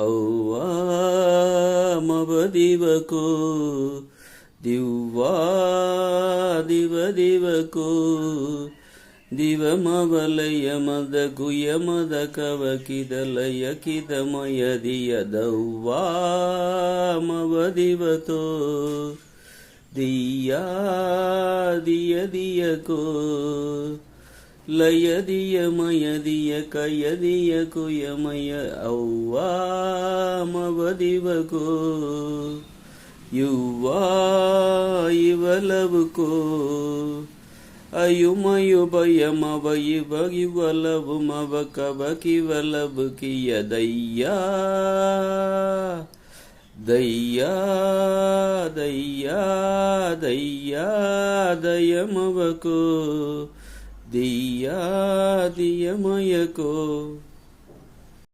ఔవా మవదివకో ದಿವ್ವಾ ದಿವ ದಿವಕೋ ದಿವಮವಲಯ ಮದ ಗುಯ ಮದ ಕವಕಿದಲಯ ಕಿದಮಯ ದಿಯ ದೌವಾ ಮವದಿವತೋ ದಿಯಾ ದಿಯ ದಿಯಕೋ ಲಯ ದಿಯ ಮಯ ದಿಯ ಕಯ ದಿಯ ಕುಯಮಯ ಔವಾ ಮವದಿವಕೋ யுவா இவளவுக்கோ அயுமயு பயமவ இவ இவளவு மவ கவ கிவளவு கிய தையா தையா தையா தையா தயமவகோ தியா தியமயகோ